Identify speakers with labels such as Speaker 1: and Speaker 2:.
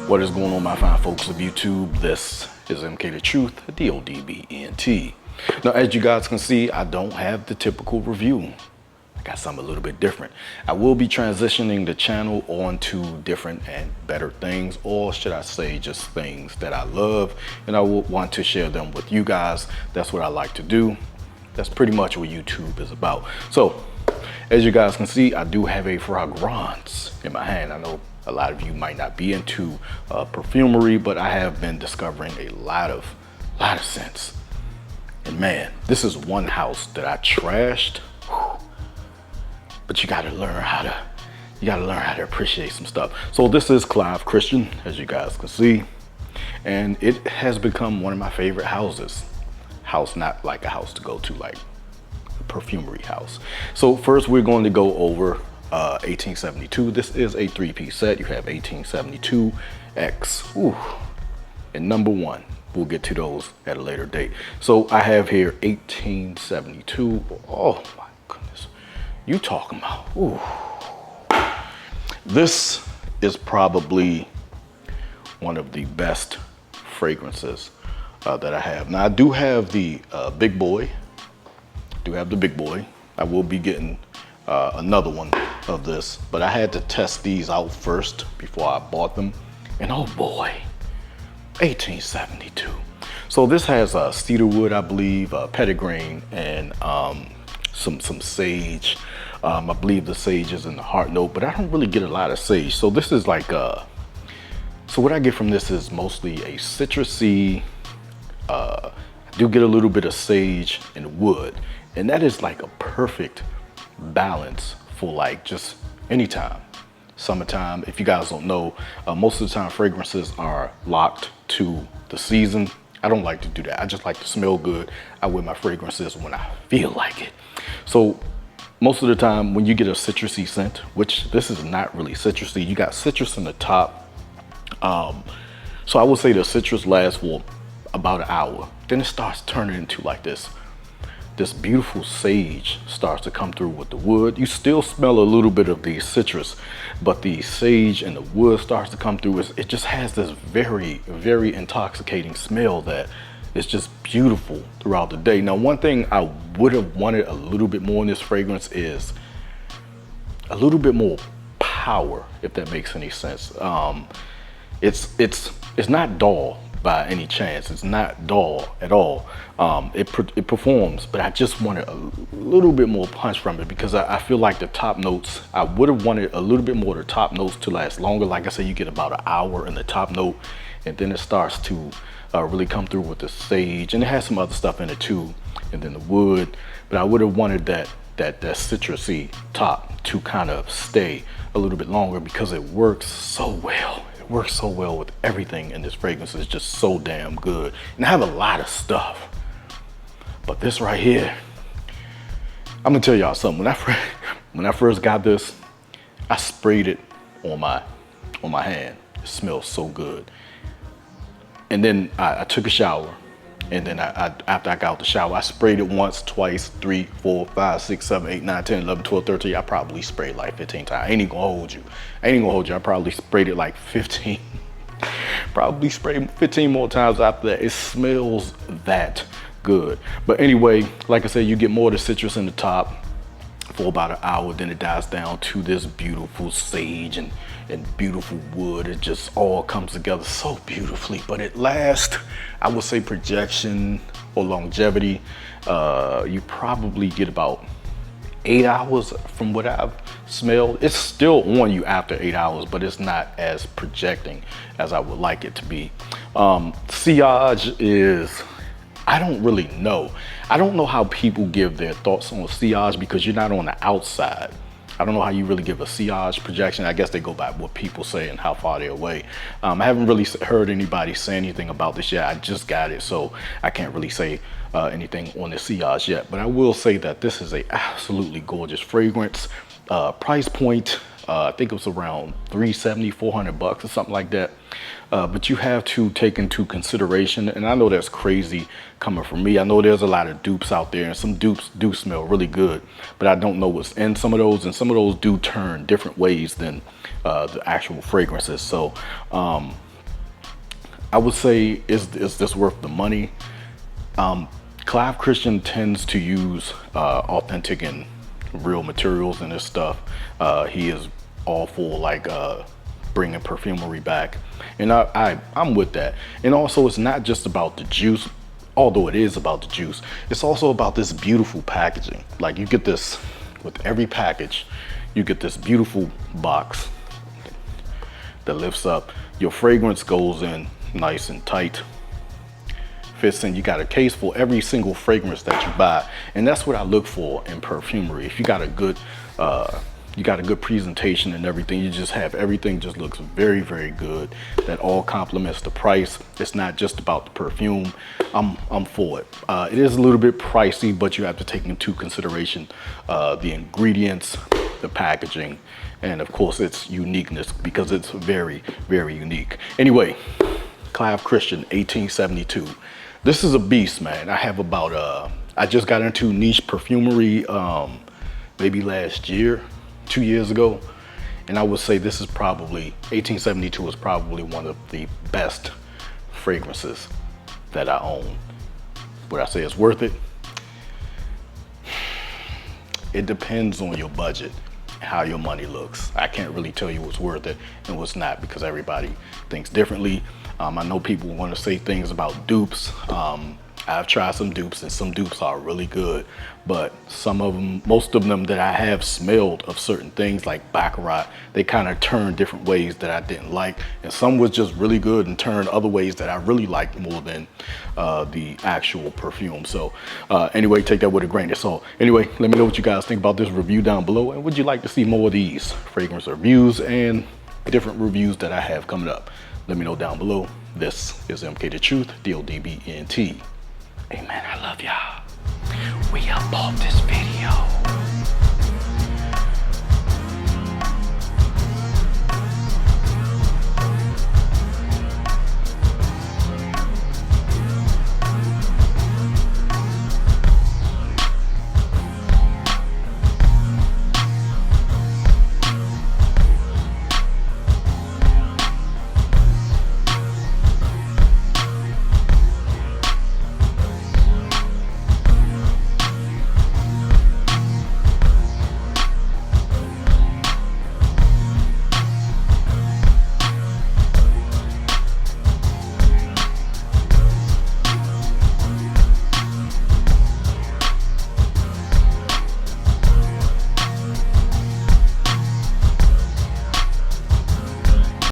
Speaker 1: What is going on, my fine folks of YouTube? This is MK the Truth, DODBNT. Now, as you guys can see, I don't have the typical review. I got something a little bit different. I will be transitioning the channel onto different and better things, or should I say just things that I love, and I will want to share them with you guys. That's what I like to do. That's pretty much what YouTube is about. So, as you guys can see, I do have a fragrance in my hand. I know a lot of you might not be into perfumery, but I have been discovering a lot of scents. And man, this is one house that I trashed. Whew. But you gotta learn how to appreciate some stuff. So this is Clive Christian, as you guys can see, and it has become one of my favorite houses. House, not like a house to go to, like a perfumery house. So first we're going to go over 1872. This is a three-piece set. You have 1872X. Ooh. And number one. We'll get to those at a later date. So I have here 1872. Oh my goodness. You talking about? Ooh. This is probably one of the best fragrances that I have. Now I do have the big boy. I will be getting another one of this, but I had to test these out first before I bought them. And oh boy, 1872. So this has cedar wood, I believe, petitgrain, and some sage. I believe the sage is in the heart note, but I don't really get a lot of sage. So this is like so what I get from this is mostly a citrusy. I do get a little bit of sage and wood, and that is like a perfect balance for like just anytime. Summertime, if you guys don't know, most of the time fragrances are locked to the season. I don't like to do that. I just like to smell good. I wear my fragrances when I feel like it. So most of the time when you get a citrusy scent, which this is not really citrusy, you got citrus in the top. So I would say the citrus lasts for about an hour. Then it starts turning into like this beautiful sage starts to come through with the wood. You still smell a little bit of the citrus, but the sage and the wood starts to come through. It just has this very, very intoxicating smell that is just beautiful throughout the day. Now, one thing I would have wanted a little bit more in this fragrance is a little bit more power, if that makes any sense. It's not dull by any chance. It's not dull at all. It performs, but I just wanted a little bit more punch from it because I feel like the top notes, I would have wanted a little bit more of the top notes to last longer. Like I said, you get about an hour in the top note, and then it starts to really come through with the sage, and it has some other stuff in it too, and then the wood. But I would have wanted that citrusy top to kind of stay a little bit longer because it works so well. Works so well with everything in this fragrance. Is just so damn good, and I have a lot of stuff, but this right here, I'm gonna tell y'all something. When I first got this, I sprayed it on my hand. It smells so good, and then I took a shower, and then after I got out the shower, I sprayed it once, twice, 3, 4, 5, 6, 7, 8, 9, 10, 11, 12, 13. I probably sprayed like 15 times. I ain't even gonna hold you. I probably sprayed it like 15. Probably sprayed 15 more times after that. It smells that good. But anyway, like I said, you get more of the citrus in the top for about an hour. Then it dies down to this beautiful sage and beautiful wood. It just all comes together so beautifully, but it lasts, I would say, projection or longevity, you probably get about 8 hours from what I've smelled. It's still on you after 8 hours, but it's not as projecting as I would like it to be. Sillage is, I don't really know. I don't know how people give their thoughts on sillage because you're not on the outside. I don't know how you really give a sillage projection. I guess they go by what people say and how far they're away. I haven't really heard anybody say anything about this yet. I just got it, so I can't really say anything on the sillage yet. But I will say that this is a absolutely gorgeous fragrance. Price point, I think it was around $370, $400 or something like that. But you have to take into consideration, and I know that's crazy coming from me. I know there's a lot of dupes out there, and some dupes do smell really good, but I don't know what's in some of those, and some of those do turn different ways than the actual fragrances. So I would say, is this worth the money? Clive Christian tends to use authentic and real materials in his stuff. He is all for like bringing perfumery back, and I'm with that. And also, it's not just about the juice, although it is about the juice. It's also about this beautiful packaging. Like you get this with every package, you get this beautiful box that lifts up. Your fragrance goes in nice and tight, fits in. You got a case for every single fragrance that you buy, and that's what I look for in perfumery. If you got a good presentation and everything, you just have everything just looks very, very good. That all complements the price. It's not just about the perfume. I'm for it. It is a little bit pricey, but you have to take into consideration the ingredients, the packaging, and of course its uniqueness, because it's very, very unique. Anyway, Clive Christian 1872. This is a beast, man. I have about I just got into niche perfumery maybe last year, 2 years ago, and I would say this is probably 1872 is probably one of the best fragrances that I own. Would I say it's worth it? It depends on your budget, how your money looks. I can't really tell you what's worth it and what's not, because everybody thinks differently. I know people want to say things about dupes. I've tried some dupes, and some dupes are really good, but some of them, most of them that I have smelled of certain things like Baccarat, they kind of turned different ways that I didn't like, and some was just really good and turned other ways that I really liked more than the actual perfume. So anyway, take that with a grain of salt. Anyway, let me know what you guys think about this review down below, and would you like to see more of these fragrance reviews and different reviews that I have coming up? Let me know down below. This is MK The Truth, DODBNT. Amen. I love y'all. We up off this